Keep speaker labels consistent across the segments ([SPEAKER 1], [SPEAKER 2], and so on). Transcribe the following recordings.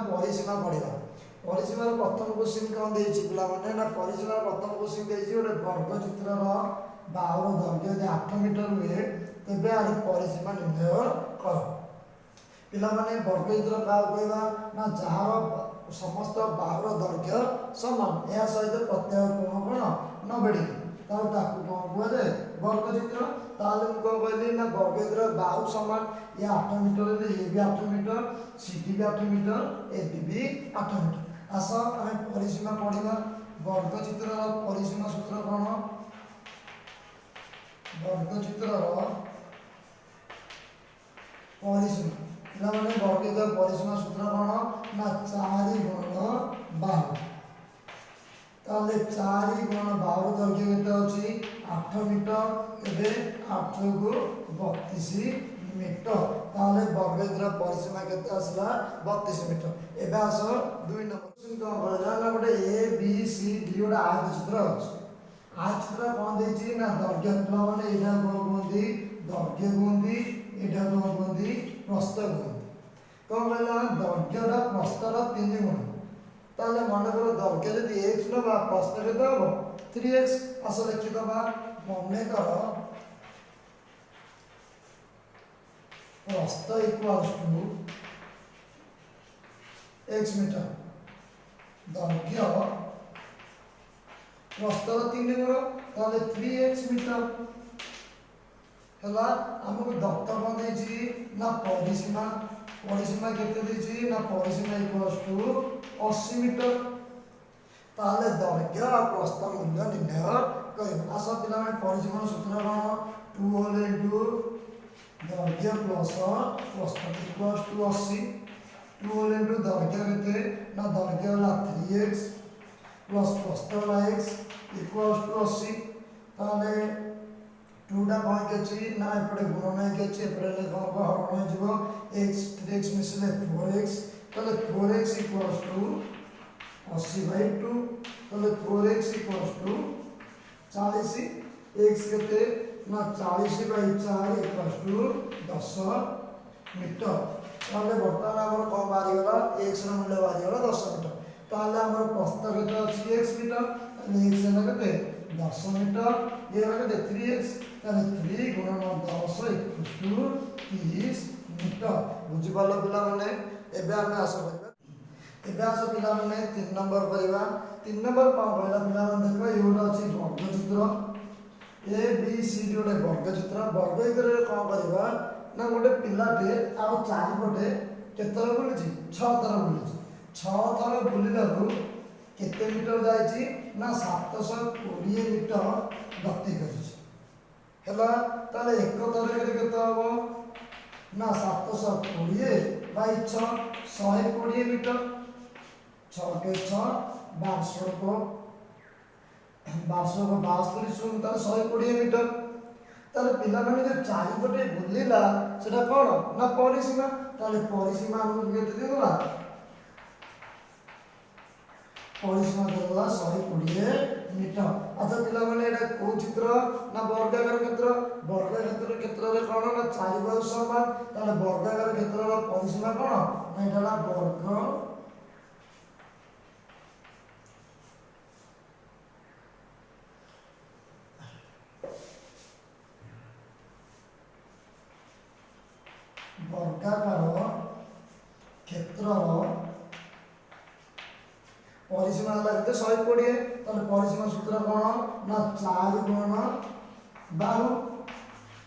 [SPEAKER 1] परिसीमा पढ़ा। परिसीमार प्रथम क्वेश्चन कौन देछि पिला माने ना परिसीमार प्रथम क्वेश्चन देछि गोटे वर्ग चित्रर बाहुर दैर्घ्य यदि 8 मीटर हुए तेबे आर परिसीमा निर्णय कर। पिला माने वर्ग चित्र का कहबा ना जहार समस्त बाहुर दैर्घ्य समान या सहित प्रत्यय कोण कोण 90 डिग्री ताऊ ताकू कोन कुआ जाए वर्ग चित्र। ताले मु कोन कहली ना वर्ग चित्र बाहु समान ये 8 मीटर ले ये भी 8 मीटर सीडी भी 8 मीटर एडी भी 8 मीटर। आस आम परिसीमा पढ़ा। वर्ग चित्र परिसीमा सूत्र कौन? वर्ग चित्र परिसीमा पिला माने वर्ग चित्र परिसीमा सूत्र कौन ना 4 गुण बाहु। ताले 4 गुण बाहु दैर्घ्य केते अछि 8 मीटर एबे 8 को 32 मीटर। ताले वर्ग चित्र परिसीमा केते आसला 32 मीटर। एबे आस 2 नंबर क्वेश्चन कोन कहला ना गोटे ए बी सी डी गोटे आयत चित्र अछि। आयत चित्र कोन देछि ना दैर्घ्य पिला माने एटा कोन कहंती दैर्घ्य कहंती एटा कोन कहंती प्रस्थ कहंती। कोन कहला दैर्घ्यटा प्रस्थर 3 गुण। ताले मन करो दैर्घ्य यदि x नबा प्रस्थ केते हबो 3x। आस लिखि दबा मने करो प्रस्थ इक्वल्स टू x मीटर दैर्घ्य प्रस्थर 3 गुण ताले 3x मीटर हला। हमको दत्त कोन देछि ना परिसीमा। परिसीमा केते देछि ना परिसीमा इक्वल्स टू 80 मीटर। ताले दैर्घ्य और प्रस्थ मूल्य निर्णय करियो। आस पिला माने परिसीमा सूत्र कोन 2 होल इनटू दैर्घ्य प्लस प्रस्थ इक्वल्स टू 80। 2 होल इनटू दैर्घ्य केते ना दैर्घ्य होला 3x प्लस प्रस्थ होला x इक्वल्स टू 80। ताले 2 टा कोन केछि ना एपडे गुणन हे केछि एपडे ले कोन हरण हे जिवो x 3x मिसले 4x। ताले 4x इक्वल्स टू 80/2। ताले 4x इक्वल्स टू 40। x केते ना 40/4 इक्वल्स टू 10 मीटर। ताले वर्तमान हमर कोन बारी गला x ର मूल्य बारी गला 10 मीटर। ताले हमर प्रस्थ केते अछि x मीटर ताले x ना केते 10 मीटर ये केते 3x ताले 3 गुणन 10 इक्वल्स टू 30 मीटर। बुझि पालो पिला माने। एबे हम आस करबा एबे आस पिला माने 3 नंबर करबा। 3 नंबर कोन कहला पिला माने देखो एटा अछि वर्ग चित्र ए बी सी डी गोटे वर्ग चित्र। वर्ग चित्र कोन करबा ना गोटे पिलाटे आ चारि पटे केतर बुलिछि 6 थर बुलिछि। 6 थर बुलिलाकू केते मीटर जाइछि ना 720 मीटर गति करिछि हला। ताले एक थर केते हबो ना 720/6 120 मीटर। 6 के 6 1200 को 72 शून्य ताले 120 मीटर। ताले पिला माने जे चारि पटे बुलिला सेटा कोन ना परिसीमा। ताले परिसीमा हमहु केते देला परिसीमा देला 120 मीटर। अच्छा पिला माने एटा को चित्र ना वर्गाकार क्षेत्र। वर्गाकार क्षेत्र रे कोन ना चारि बाहु समान। ताले वर्गाकार क्षेत्र रो परिसीमा कोन ना एटा वर्ग वर्गाकार क्षेत्र परिसीमा हला केते 120। ताले परिसीमा सूत्र कोन ना 4 गुण बाहु।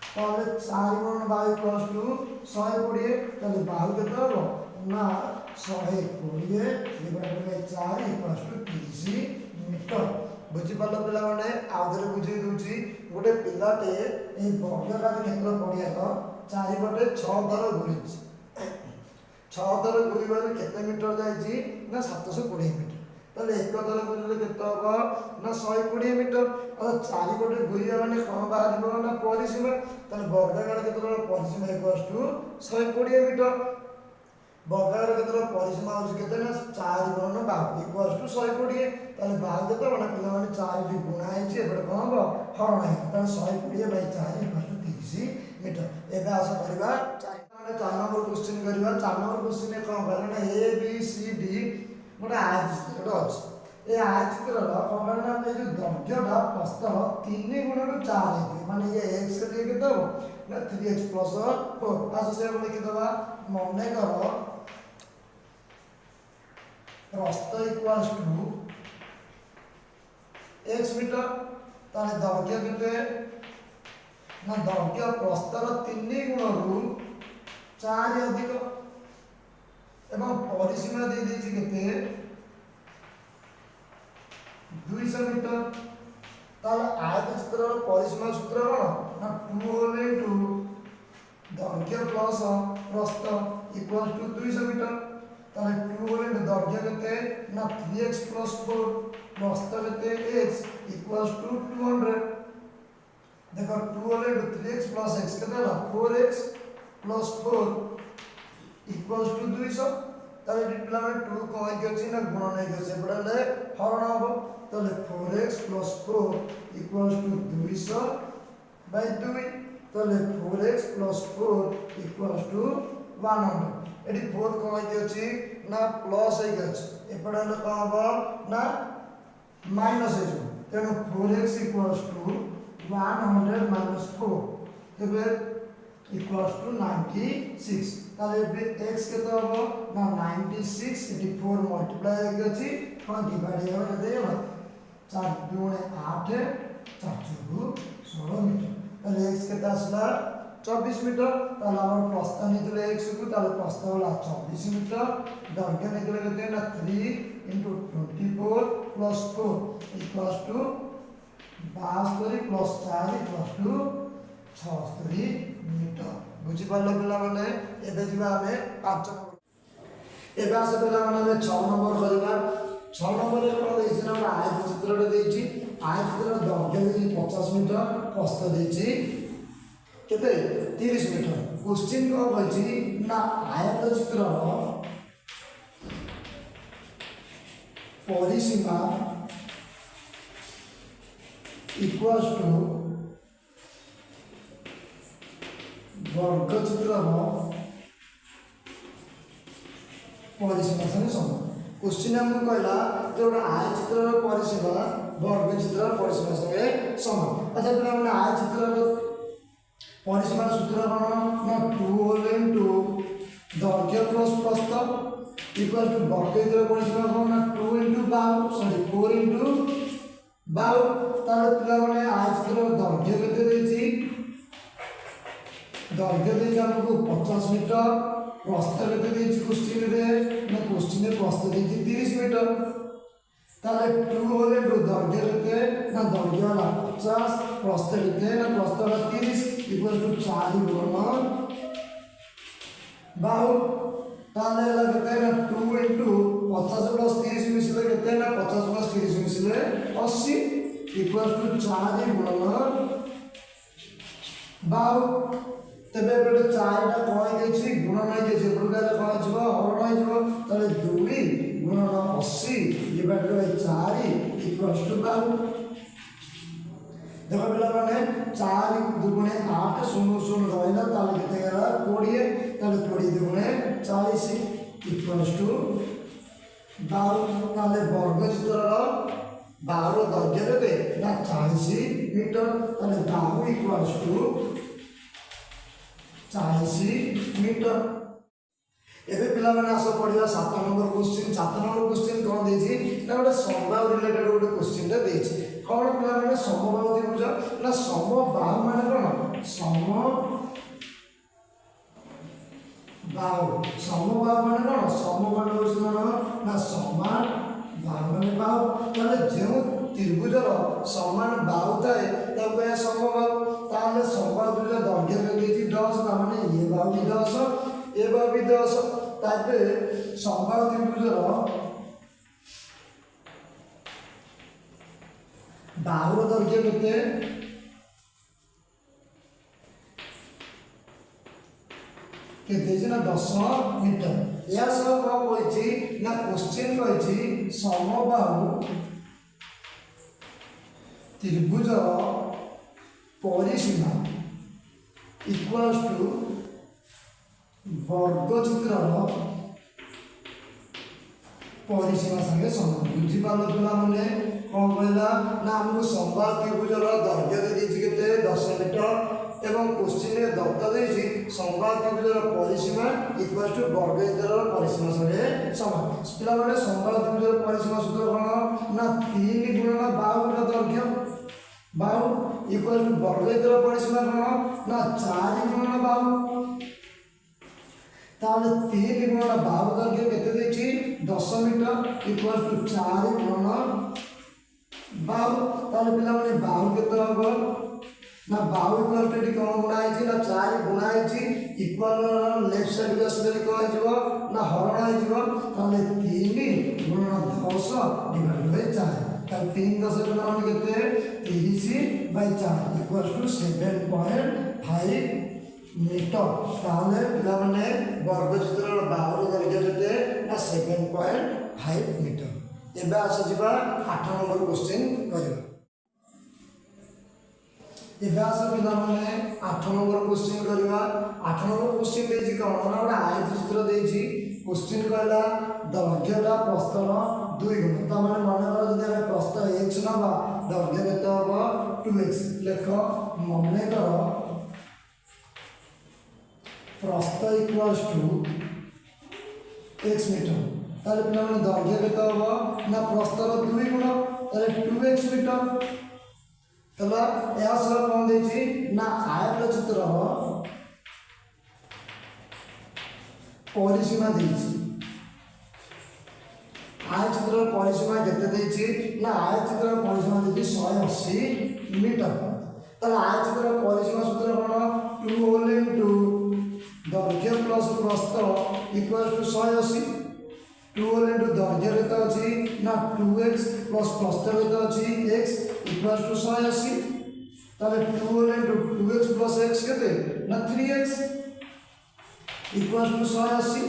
[SPEAKER 1] ताले 4 गुण बाहु इक्वल्स टू 120। ताले बाहु केते हबो ना 120 divided by 4 equals to 30 metre. बुझि पालो पिला माने आउधरे बुझि दोछि गोटे पिलाटे ए वर्गाकार क्षेत्र पडिया तो चारि पटे 6 थर घुरिछि। 6 थर घुरिबारे केते मीटर जाइछि ना 720 मीटर। ताले एक थर घुरिले केते हबो ना 120 मीटर। और चारि पटे घुरिया माने कोन बाहरिबो ना परिसीमा। ताले वर्गाकार क्षेत्रर परिसीमा इक्वल्स टू 120 मीटर। वर्गाकार क्षेत्रर परिसीमा होछि केते ना 4 गुणन बाहु इक्वल्स टू 120। ताले बाहु केते बना पिला माने 4 डी गुणा हेछि एबे कोन हबो हरण हे। ताले 120/4 इक्वल्स टू 30 मीटर। एबे आस करबा 4 नंबर क्वेश्चन करबा। 4 नंबर क्वेश्चन में कोन करना ए बी सी गोटे आयतचित्र अच्छे ये आयतचित्र कौन ना जो दर्घ्यटा प्रस्तर 3 गुण 4 माने ये एक्स के लिए केते ना 3x + 4 आसो से लिखिदबा मन कर प्रस्थ इक्वल्स टू x मीटर ताले दर्घ्य केते ना दर्घ्य प्रस्तर 3 गुण 4 अधिक एवं परिसीमा दे देछि केते 200 मीटर ताले आयतचित्र परिसीमा सूत्र कोन ना 2 होल इनटू दर्घ्य प्लस प्रस्थ इक्वल्स टू 200 मीटर ताले 2 होल इनटू दर्घ्य केते ना 3x + 4 प्रस्थ केते x इक्वल्स टू 200 देखो 2 होल इनटू 3x + x केते ना 4x + 4 इक्वल्स टू 200 ताले पिला में 2 कोइ के अछि ना गुण नै के अछि पडले हरण हो ताले 4x + 4 इक्वल्स टू 200 बाय 2 ताले 4x + 4 इक्वल्स टू 100 एडी 4 कोइ के अछि ना प्लस है के अछि ए पडले का हो ना माइनस है तेनु 4x इक्वल्स टू 100 - 4 तबे इक्वल्स टू 96 ताले बे x केते हो ना 96 एटी 4 मल्टीप्लाई हो गछि कोन डिवाइड हो दे 4 गुणे 8 4 16 मीटर ताले x केते आसला 24 मीटर ताले हमर प्रस्थ निकले x को ताले प्रस्थ होला 24 मीटर दर्घ्य निकले केते ना 3 * 24 + 4 equals to 72 + 4 equals to 76 metre बुझी पालो पिला माने एबे जिबा हमें 5 नंबर एबे आसे पिला माने 6 नंबर करबा 6 नंबर रे कोन देछि ना आयतचित्र रे देछि आयतचित्र दर्घ्य देछि 50 मीटर प्रस्थ देछि केते 30 मीटर क्वेश्चन को कहछि ना आयतचित्र परिसीमा इक्वल्स टू वर्गचित्र परिसीमा संगे समान क्वेश्चन हमको कहला जो आयतचित्र परिसीमा वर्गचित्र परिसीमा संगे समान अच्छा पिला माने आयतचित्र परिसीमा सूत्र कोन ना 2 होल इनटू दर्घ्य प्लस प्रस्थ इक्वल्स टू वर्गचित्र परिसीमा कोन ना 2 इनटू 4 इनटू 12 ताले पिला माने आयतचित्र दर्घ्य केते देछि दर्घ्य देछि हमको 50 मीटर प्रस्थ केते देछि क्वेश्चन रे ना क्वेश्चन रे प्रस्थ देछि 30 मीटर ताले 2 होल इनटू दर्घ्य केते ना दर्घ्य होला 50 प्रस्थ केते ना प्रस्थ होला 30 इक्वल्स टू 4 गुण 12 ताले होला केते ना 2 इनटू 50 + 30 मिसले केते ना 50 + 30 मिसले 80 इक्वल्स टू 4 गुण 12 तबे बेटे 4 टा कोइ गेछि गुण नै गेछि प्रकार कोइ जब हरण नै जब तले 2 गुण 80 डिवाइडेड बाय 4 इक्वल्स टू 12 देखो पिला माने 4 दुगुणे 8 0 0 रहला ताले केते गला 20 ताले 20 दुगुणे 40 इक्वल्स टू 12 ताले वर्गचित्रर 12 दर्घ्य केते ना 40 मीटर ताले 12 इक्वल्स टू 40 मीटर एबे पिला माने आसो पढिया 7 नंबर क्वेश्चन 7 नंबर क्वेश्चन कोन देछि ना गोटे समबाहु रिलेटेड गोटे क्वेश्चन रे देछि कोन पिला माने समबाहु त्रिभुज ना समबाहु माने कोन समबाहु माने कोन समबाहु होछि कोन ना समान बाहु माने बाहु ताले जे त्रिभुजर समान बाहु थाए तबे समबाहु ताले समबाहु त्रिभुज दर्घ्य देछि 10 माने ये बाहु भी 10 ए बाहु भी 10 ताबे समबाहु त्रिभुजर बाहुर दर्घ्य केते ना 10 मीटर या सब को कहछि ना क्वेश्चन कहछि समबाहु त्रिभुज परिसीमा इक्वल्स टू वर्गचित्र परिसीमा संगे समान बुझीपाल पिला मैंने कौन कहला ना आमको संवाद त्रिभुजर दैर्घ्य देती के 10 मीटर एवं क्वेश्चन दत्ता देती संवाद त्रिभुजर परिसीमा इक्वल टू वर्गीतर परिसीमा संगे समान पिला मैंने संवाद त्रिभुजर परिसीमा सूत्र कौन ना 3 गुणन बाहुर दैर्घ्य बाहु इक्वल टू वर्गीतर परिसीमा कौन ना 4 गुणन बाहु ताले 3 गुणन बाहु दैर्घ्य केते देछि 10 मीटर इक्वल टू 4 गुणन बाहु ताले पिला माने बाहु केते हबो ना बाहु इक्वल टू कोन गुणा है ना 4 गुणा है इक्वल लेफ्ट साइड के असले कोन जीवो ना हरण है जीवो ताले 3 गुणन 10 डिवाइड बाय 4 ताले 3 10 गुणन हम केते 30/4 इक्वल टू 7.5 मीटर ताले पिला माने वर्ग चित्र बाहुर दैर्घ्य केते ना 7.5 मीटर एबे आस जिबा 8 नंबर क्वेश्चन करिबा एबे आस पिला माने 8 नंबर क्वेश्चन करिबा 8 नंबर क्वेश्चन देछि कोन ना बडा आयत चित्र देछि क्वेश्चन कहला दैर्घ्यटा प्रस्थर 2 गुण त माने माने करा जदि हम प्रस्थ x नबा दैर्घ्य केते हबो 2x लेखो मने करो प्रस्थ इक्वल्स टू x मीटर ताले पिला माने दैर्घ्य केते हबो ना प्रस्थर 2 गुण ताले 2x मीटर तला या सर कोन देछि ना आयत चित्र परिसीमा देछि आयत चित्र परिसीमा केते देछि ना आयत चित्र परिसीमा देछि 180 मीटर तला आयत चित्र परिसीमा सूत्र कोन 2 होल इनटू दैर्घ्य प्लस प्रस्थ इक्वल टू 180 2 होल इनटू दैर्घ्य केते अछि ना 2x प्लस प्रस्थ केते अछि x इक्वल टू 180 ताले 2 whole into 2x plus x केते ना 3x इक्वल टू 180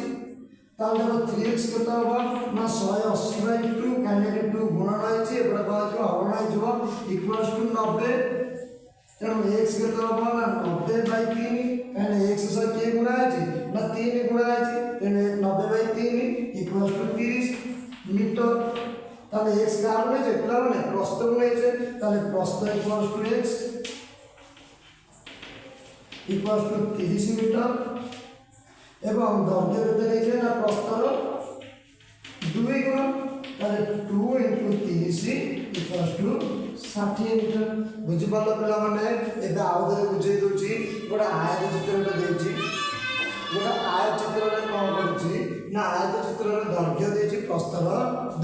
[SPEAKER 1] ताले 3x केते होबा ना 180/2 काहे 2 गुणन होइछि एबडा बाजू हरण होइजो इक्वल टू 90 तेणु x केते होबा ना 90/3 काहे x से के गुणा होइछि ना 3 गुणा होइछि तेणु 90/3 इक्वल टू 30 मीटर ताले x का गुणे जे पिला माने प्रस्थ गुणे जे ताले प्रस्थ equal to x equal to 30 metre एवं दैर्घ्य केते नै जे ना प्रस्थर 2 गुण ताले 2 * 30 इक्वल टू 60 मीटर बुझि पालो पिला माने एबे आउदरे बुझै दोछि गोडा आयत चित्रटा देछि गोडा आयत चित्रटा कोन करछि ना आयत चित्रर दैर्घ्य देछि प्रस्थर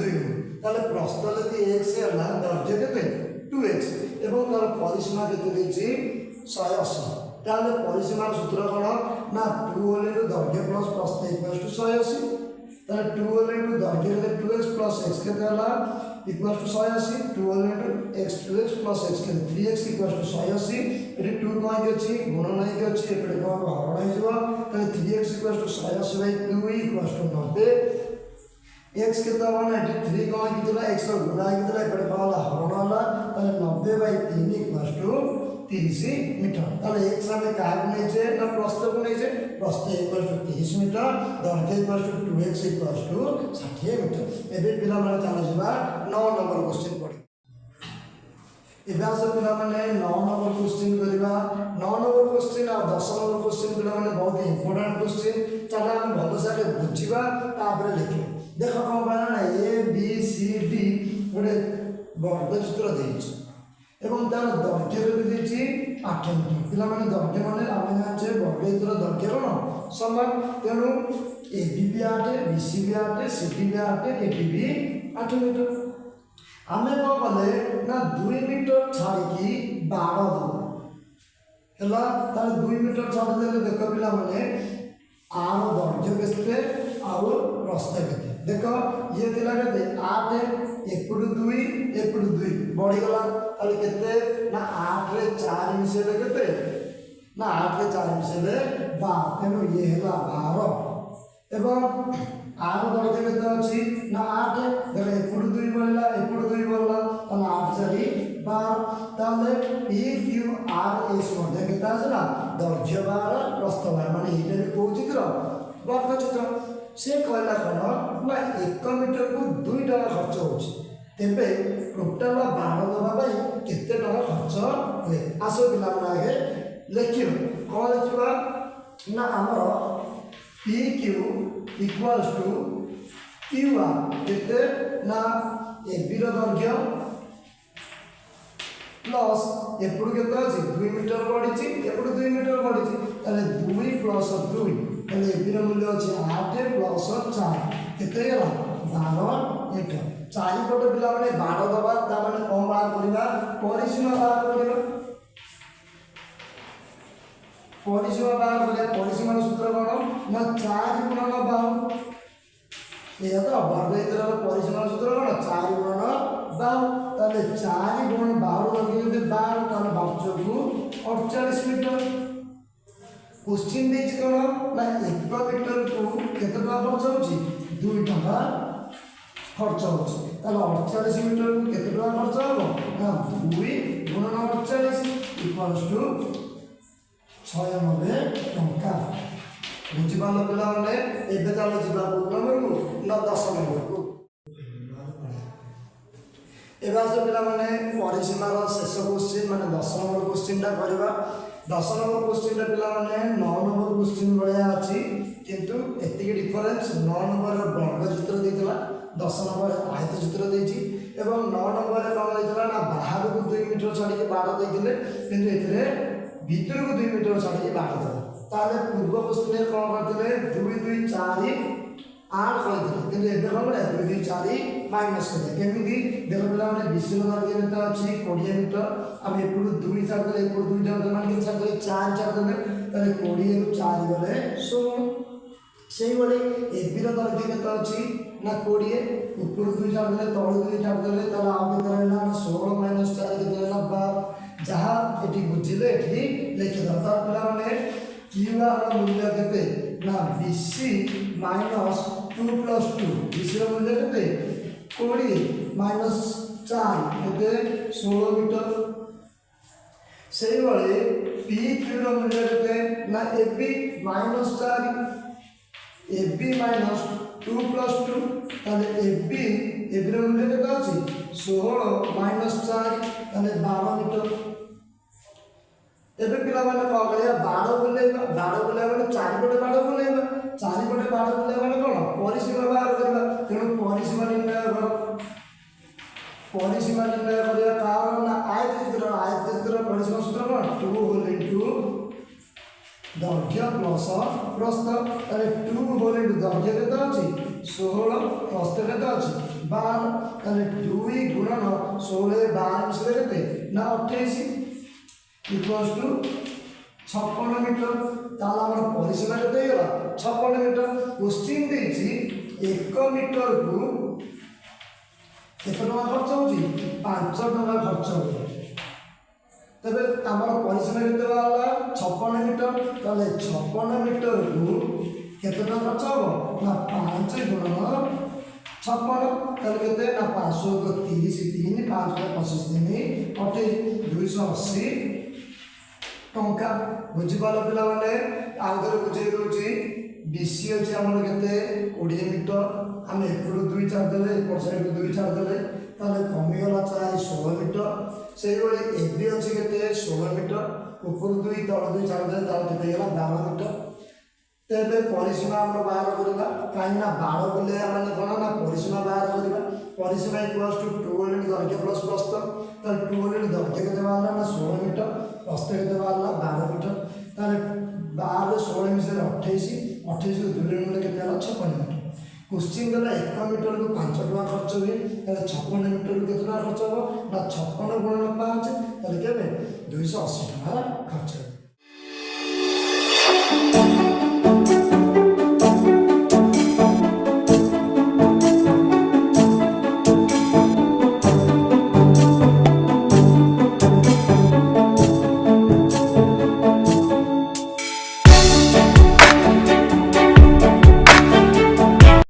[SPEAKER 1] 2 गुण ताले प्रस्थ जदि x होला दैर्घ्य केते 2x एवं तार परिसीमा केते देछि 180 ताले परिसीमार सूत्र कोन ना 2 होल इनटू दैर्घ्य प्लस प्रस्थ इक्वल टू 180 ताले 2 होल इनटू दैर्घ्य केते 2x प्लस x केते होला equal to 180 2 whole into x 2x plus x केते 3x इक्वल टू 180 एटी 2 कोन के अछि गुणन नै के अछि एपडे कोन हरण नै जबो ताले 3x equal to 180/2 equal to 90 x केते होना एटी 3 कोन कितला x रो गुणा कितला एपडे कोन हरण होला ताले 90/3 इक्वल टू 30 मीटर ताले x हमें का गुणे जे ना प्रस्थ गुणे जे प्रस्थ इक्वल टू 30 मीटर दैर्घ्य equal to 2x equal to 60 metre एबे पिला माने चला जिबा 9 नंबर क्वेश्चन पड़ी एबे आसे पिला माने 9 नंबर क्वेश्चन करिबा 9 नंबर क्वेश्चन और 10 नंबर क्वेश्चन पिला माने बहुत इंपोर्टेंट क्वेश्चन चला हम भलो से बुझिबा तापर लिखिबा देखो कोन बाना ना a b c d गोटे वर्ग चित्र देछि एवं तार दैर्घ्य भी देछि 8 मीटर पिला माने दैर्घ्य माने आमे जाने वर्गीतर दैर्घ्य कोन समान तेनु AB भी 8 BC भी 8 CD भी 8 AD भी 8 मीटर आमे को कले ना 2 मीटर छाड़ी की 12 दो हला तार 2 मीटर छाड़ी देले देखो पिला माने आर दैर्घ्य केते और प्रस्थ केते देखो ये थिला केते 8 एपुडु 2 एपुडु 2 बढ़ी गला ताले केते ना 8 रे 4 मिसेले केते ना 8 रे 4 मिसेले 12 तेनु ये हला 12 एवं आर दैर्घ्य केते अछि ना 8 देखो एपुडु 2 बढ़ला एपुडु 2 बढ़ला ताले 8 4 12 ताले PQRS मध्ये केते আছে না दैर्घ्य 12 प्रस्थ 12 माने एटा को चित्र वर्ग चित्र से कहला कोन ना एक मीटर को 2 टका खर्च होची तेबे टोटल बाड़ दबा केते टका खर्च हुए आस पिला आगे लिखियो कौन लिखा ना आमर P Q equals to Q R केते ना एबी दैर्घ्य प्लस एपड़ के 2 मीटर बढ़ी एपड़ 2 मीटर बढ़ी ताले 2 प्लस 2 ताले एबी मूल्य अच्छे 8 प्लस 4 केते 12 मीटर चारिपटे पिला माने बाड़ दबा ता माने कौन बाहर करबा परिसीमा बाहर करबा परिसीमा बाहर करबा परिसीमा सूत्र कोन ना 4 गुणन 52 ये तो वर्ग इतर परिसीमा सूत्र कोन 4 गुणन 52 ताले 4 गुणन 52 लगे 12 ताले 12 को 48 मीटर क्वेश्चन देछ कोन ना 1 मीटर को केते टका खर्च होची 2 टका खर्च होची ताले 48 मीटर को केते टका खर्च हो ना 2 गुणन 48 इक्वल्स टू 96 टका बुझिपाल पिला माने एबे चलो जिबा नंबर को ना 10 नंबर को एबास पिला माने परिसीमार शेष क्वेश्चन माने 10 नंबर क्वेश्चन टा करबा 10 नंबर क्वेश्चन टा पिला माने 9 नंबर क्वेश्चन भलिया अछि किंतु एतिके डिफरेंस 9 नंबर वर्ग चित्र देइतला 10 नंबर आयत चित्र देइछि एवं 9 नंबर कोन देइतला ना बाहर को 2 मीटर छाडी के बाड़ देइतिले किंतु एथिरे भीतर को 2 मीटर छाडी के बाड़ देला ताले पूर्व क्वेश्चन कोन करथिले 2 2 4 8 करथिले किंतु एबे कोन 2 2 4 माइनस करे केमिति देखो पिला माने विषय वर्ग में तो अछि 20 मीटर हम एपुरु 2 चार देले एपुरु 2 चार मान के चार देले 4 चार देले ताले 20 रु 4 गले 16 सेही बले एबी रो दर्घ्य केते अछि ना 20 ऊपर 2 चार देले तळ 2 चार देले ताले आ केते रहला 16 माइनस 4 केते रहला 12 जहां एटी बुझिले एटी लिखि दता पिला माने क्यू आर मूल्य केते ना बीसी माइनस 2 प्लस 2 बीसी रो मूल्य केते 20 माइनस 4 केते 16 मीटर सेही बले पी क्यू रो मूल्य केते ना AB minus 4 AB minus 2 plus 2 ताले एबी रो मूल्य केते अछि 16 माइनस 4 ताले 12 मीटर एबे पिला माने का करिया बाड़ बुलेबा माने चारिपटे बाड़ बुलेबा माने कोन परिसीमा बाहर करबा तेणु परिसीमा निर्णय करिया कारण ना आयत चित्र परिसीमा सूत्र कोन 2 होल इनटू दैर्घ्य प्लस प्रस्थ ताले 2 होल इनटू दैर्घ्य केते अछि 16 प्रस्थ केते अछि 12 ताले 2 गुणन 16 12 मिसले केते ना 28 इक्वल्स टू 56 मीटर ताला हमर परिसीमा केते गेला 56 मीटर क्वेश्चन देछि 1 मीटर को केते टका खर्च होछि 5 टका खर्च होछि तबे हमर परिसीमा केते वाला 56 मीटर ताले 56 मीटर को केते टका खर्च हो ना 5 गुणन 56 ताले केते ना 500 को 30 3 5 को 25 3 28 280 टंका बुझिपाल पिला माने आउदर बुझे दोची बीसी अछि हमर केते 20 मीटर हम एपुरु 2 चार देले एपर साइड 2 चार देले ताले कमी गला 4 16 मीटर सेही बळे एबी अछि केते 16 मीटर ऊपर 2 तळ 2 चार देले ताले केते गेला 12 मीटर तेबे परिसीमा हम बाहर करबा काइना बाड़ बोले माने कोन ना परिसीमा बाहर करबा परिसीमा इक्वल्स टू 2 यूनिट दैर्घ्य प्लस प्रस्थ त 2 यूनिट दैर्घ्य केते बाहरला ना 16 मीटर प्रस्थ केते बाहरला 12 मीटर ताले 12 16 मिसले 28 28 को 2 यूनिट केते होला 56 मीटर क्वेश्चन देला 1 मीटर को 5 टका खर्च हुए ताले 56 मीटर को केते टका खर्च हो ना 56 गुणन 5 ताले केबे 280 टका खर्च